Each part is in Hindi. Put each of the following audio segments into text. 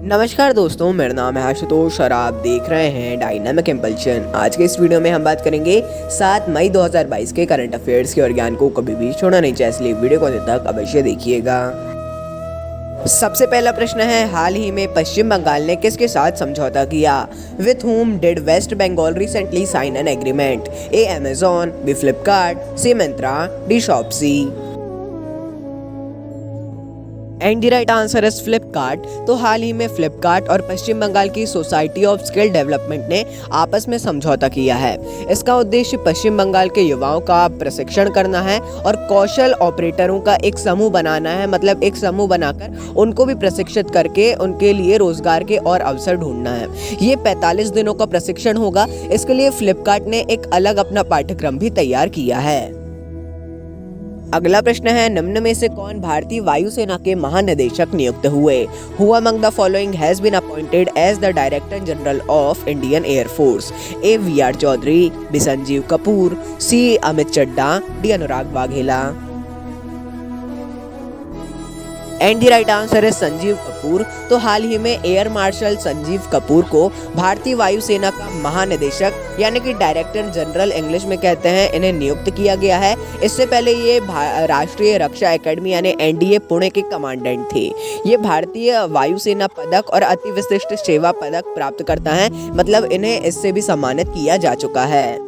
नमस्कार दोस्तों, मेरा नाम है आशुतोष और आप देख रहे हैं डायनामिक इम्पल्शन। आज के इस वीडियो में हम बात करेंगे 7 मई 2022 के करंट अफेयर्स के और ज्ञान को कभी भी छोड़ना नहीं चाहिए, इसलिए वीडियो को अंत तक अवश्य देखिएगा। सबसे पहला प्रश्न है, हाल ही में पश्चिम बंगाल ने किसके साथ समझौता किया? With whom did West Bengal recently sign an agreement? A Amazon, B Flipkart, C Myntra, D Shopsy. And the right answer is Flipkart. तो हाल ही में फ्लिपकार्ट और पश्चिम बंगाल की सोसाइटी ऑफ स्किल डेवलपमेंट ने आपस में समझौता किया है। इसका उद्देश्य पश्चिम बंगाल के युवाओं का प्रशिक्षण करना है और कौशल ऑपरेटरों का एक समूह बनाना है, मतलब एक समूह बनाकर उनको भी प्रशिक्षित करके उनके लिए रोजगार के और अवसर ढूंढना है। ये 45 दिनों का प्रशिक्षण होगा। इसके लिए फ्लिपकार्ट ने एक अलग अपना पाठ्यक्रम भी तैयार किया है। अगला प्रश्न है, निम्न में से कौन भारतीय वायुसेना के महानिदेशक नियुक्त हुए? Who among the following has been appointed as the director general of Indian Air Force? A V R Chaudhari, B Sanjeev Kapoor, C Amit Chadha, D Anurag Vaghela. And the right answer है संजीव कपूर। तो हाल ही में एयर मार्शल संजीव कपूर को भारतीय वायुसेना का महानिदेशक यानी कि डायरेक्टर जनरल इंग्लिश में कहते हैं, इन्हें नियुक्त किया गया है। इससे पहले ये राष्ट्रीय रक्षा एकेडमी यानी एनडीए पुणे के कमांडेंट थे। ये भारतीय वायुसेना पदक और अति विशिष्ट सेवा पदक प्राप्त करता है, मतलब इन्हें इससे भी सम्मानित किया जा चुका है।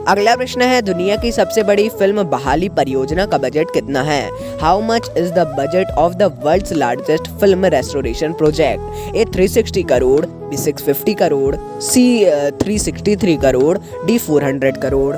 अगला प्रश्न है, दुनिया की सबसे बड़ी फिल्म बहाली परियोजना का बजट कितना है? How much is the budget of the world's largest film restoration project? A 360 crore, B 650 crore, C 363 crore, D 400 crore.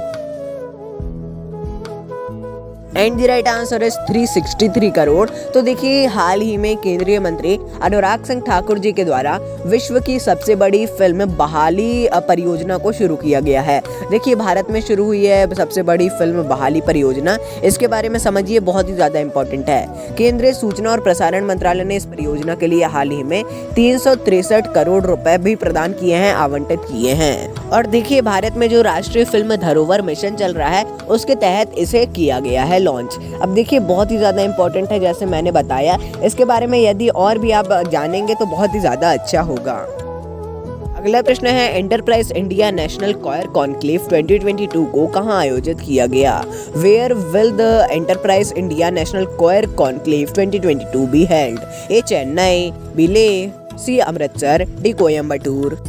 And the right answer is 363 crore. तो देखिए, हाल ही में केंद्रीय मंत्री अनुराग सिंह ठाकुर जी के द्वारा विश्व की सबसे बड़ी फिल्म बहाली परियोजना को शुरू किया गया है। देखिए, भारत में शुरू हुई है सबसे बड़ी फिल्म बहाली परियोजना। इसके बारे में समझिए, बहुत ही ज्यादा इंपॉर्टेंट है। केंद्रीय सूचना और प्रसारण मंत्रालय ने इस परियोजना के लिए हाल ही में 363 करोड़ रुपए भी प्रदान किए हैं, आवंटित किए हैं। और देखिए, भारत में जो राष्ट्रीय फिल्म धरोहर मिशन चल रहा है उसके तहत इसे किया गया है लॉन्च। अब देखिए, बहुत ही ज़्यादा इंपॉर्टेंट है, जैसे मैंने बताया। इसके बारे में यदि और भी आप जानेंगे तो बहुत ही ज़्यादा अच्छा होगा। अगला प्रश्न है, enterprise India national coir conclave 2022 को कहां आयोजित किया गया? Where will the enterprise India national coir conclave 2022 be held? A Chennai, B Leh, C Amritsar, D Coimbatore.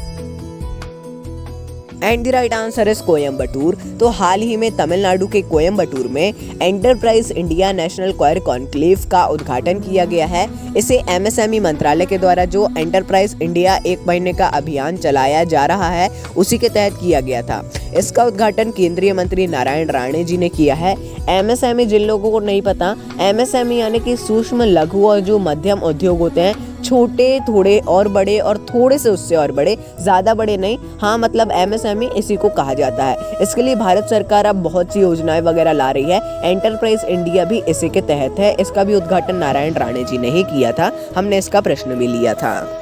And the right answer is Coimbatore. तो हाल ही में तमिलनाडु के कोयम्बटूर में enterprise India national coir conclave का उद्घाटन किया गया है। इसे एमएसएमई मंत्रालय के द्वारा जो एंटरप्राइज इंडिया 1 महीने का अभियान चलाया जा रहा है उसी के तहत किया गया था। इसका उद्घाटन केंद्रीय मंत्री नारायण राणे जी ने किया है। एमएसएमई, जिन लोगों को नहीं पता, एमएसएमई यानी कि सूक्ष्म लघु और जो मध्यम उद्योग होते हैं, छोटे, थोड़े और बड़े और थोड़े से उससे और बड़े, ज्यादा बड़े नहीं, हाँ, मतलब एमएसएमई इसी को कहा जाता है। इसके लिए भारत सरकार अब बहुत सी योजनाएं वगैरह ला रही है। एंटरप्राइज इंडिया भी इसी के तहत है। इसका भी उद्घाटन नारायण राणे जी ने ही किया था। हमने इसका प्रश्न भी लिया था।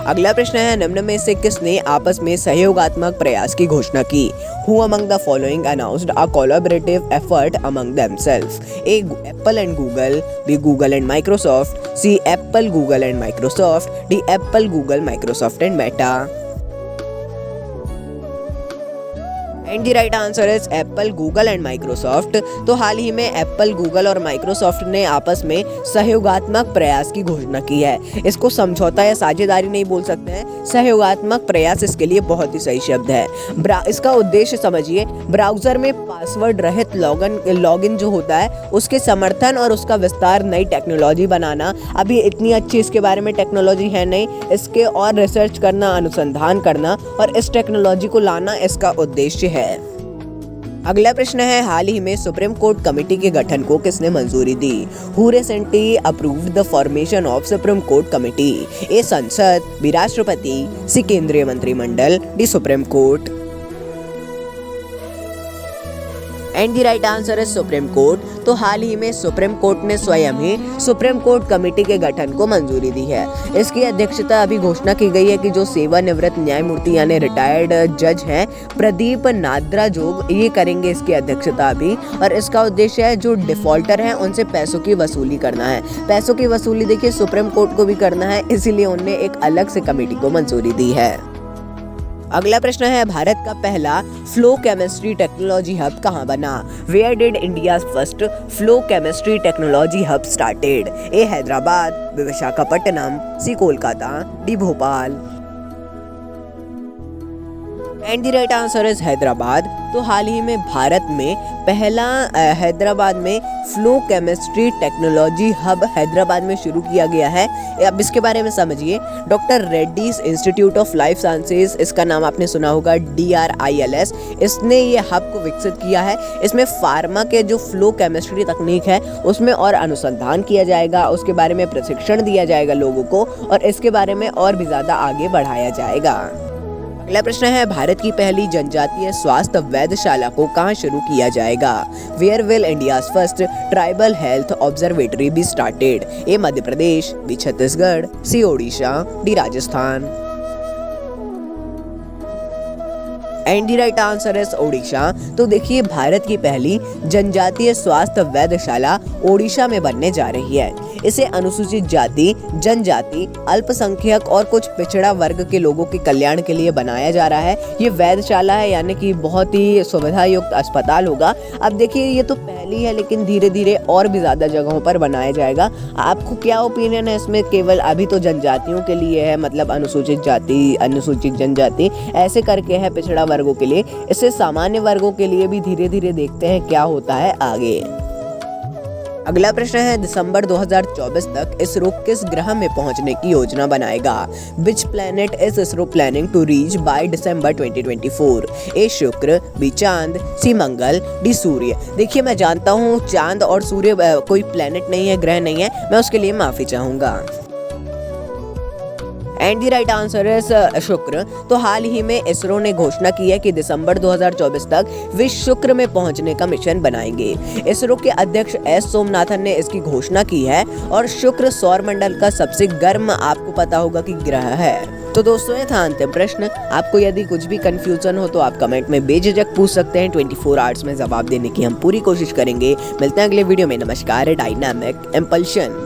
अगला प्रश्न है, निम्न में से किसने आपस में सहयोगात्मक प्रयास की घोषणा की? Who among the following announced a collaborative effort among themselves? A. Apple and Google, B. Google and Microsoft, C. Apple, Google and Microsoft, D. Apple, Google, Microsoft and Meta। And the right answer is Apple, Google and Microsoft. तो हाल ही में एप्पल, गूगल और माइक्रोसॉफ्ट ने आपस में सहयोगात्मक प्रयास की घोषणा की है। इसको समझौता या साझेदारी नहीं बोल सकते हैं, सहयोगात्मक प्रयास इसके लिए बहुत ही सही शब्द है। इसका उद्देश्य समझिए, ब्राउजर में पासवर्ड रहित लॉगिन जो होता है उसके समर्थन और उसका विस्तार, नई टेक्नोलॉजी बनाना। अभी इतनी अच्छी इसके बारे में टेक्नोलॉजी है नहीं, इसके और रिसर्च करना, अनुसंधान करना और इस टेक्नोलॉजी को लाना इसका उद्देश्य है। अगला प्रश्न है, हाल ही में सुप्रीम कोर्ट कमेटी के गठन को किसने मंजूरी दी? Who recently approved the formation of Supreme Court committee? A संसद, बी राष्ट्रपति, सी केंद्रीय मंत्रिमंडल, D Supreme Court. And the right answer है सुप्रीम कोर्ट। तो हाल ही में सुप्रीम कोर्ट ने स्वयं ही सुप्रीम कोर्ट कमेटी के गठन को मंजूरी दी है। इसकी अध्यक्षता अभी घोषणा की गई है कि जो सेवानिवृत्त न्यायमूर्ति यानी रिटायर्ड जज हैं प्रदीप नाद्राजोग, ये करेंगे इसकी अध्यक्षता अभी। और इसका उद्देश्य है जो डिफॉल्टर हैं उनसे पैसों की वसूली करना है। पैसों की वसूली देखिए सुप्रीम कोर्ट को भी करना है, इसीलिए उन्होंने एक अलग से कमेटी को मंजूरी दी है। अगला प्रश्न है भारत का पहला फ्लो केमिस्ट्री टेक्नोलॉजी हब कहाँ बना? Where did India's first flow chemistry technology hub started? A Hyderabad, B Visakhapatnam, C Kolkata, D Bhopal. And the right answer is Hyderabad. तो हाल ही में भारत में पहला हैदराबाद में flow chemistry technology hub Hyderabad में शुरू किया गया है। अब इसके बारे में समझिए। Doctor Reddy's institute of life sciences, इसका नाम आपने सुना होगा, DRILS, इसने ये हब को विकसित किया है। इसमें फार्मा के जो फ्लो केमिस्ट्री तकनीक है उसमें और अनुसंधान किया जाएगा, उसके बारे में प्रशिक्षण दिया जाएगा लोगों को और इसके बारे में और भी ज़्यादा आगे बढ़ाया जाएगा। अगला प्रश्न है भारत की पहली जनजातीय स्वास्थ्य वेधशाला को कहां शुरू किया जाएगा? Where will India's first tribal health observatory be started? A Madhya Pradesh, B Chhattisgarh, C Odisha, D Rajasthan. And the right answer is Odisha. तो देखिए भारत की पहली जनजातीय स्वास्थ्य वेधशाला ओडिशा में बनने जा रही है। इसे अनुसूचित जाति, जनजाति, अल्पसंख्यक और कुछ पिछड़ा वर्ग के लोगों के कल्याण के लिए बनाया जा रहा है। ये वेधशाला है यानी कि बहुत ही सुविधा युक्त अस्पताल होगा। अब देखिए ये तो पहली है लेकिन धीरे धीरे और भी ज्यादा जगहों पर बनाया जाएगा। आपको क्या ओपिनियन है इसमें? केवल अभी तो जनजातियों के लिए है, मतलब अनुसूचित जाति, अनुसूचित जनजाति ऐसे करके है पिछड़ा वर्गों के लिए। इसे सामान्य वर्गों के लिए भी धीरे धीरे देखते हैं क्या होता है आगे। अगला प्रश्न है दिसंबर 2024 तक इसरो किस ग्रह में पहुंचने की योजना बनाएगा? Which planet is ISRO planning to reach by December 2024? A Shukra, B चांद, सी मंगल, डी सूर्य। देखिए मैं जानता हूँ चांद और सूर्य कोई प्लैनेट नहीं है, ग्रह नहीं है, मैं उसके लिए माफी चाहूंगा। And the right answer is शुक्र। तो हाल ही में इसरो ने घोषणा की है कि दिसंबर 2024 तक वे शुक्र में पहुंचने का मिशन बनाएंगे। इसरो के अध्यक्ष एस सोमनाथन ने इसकी घोषणा की है और शुक्र सौर मंडल का सबसे गर्म, आपको पता होगा कि ग्रह है। तो दोस्तों ये था अंतिम प्रश्न। आपको यदि कुछ भी कंफ्यूजन हो तो आप कमेंट में बेझिझक पूछ सकते हैं। 24 आवर्स में जवाब देने की हम पूरी कोशिश करेंगे। मिलते हैं अगले वीडियो में। नमस्कार। Dynamic impulsion.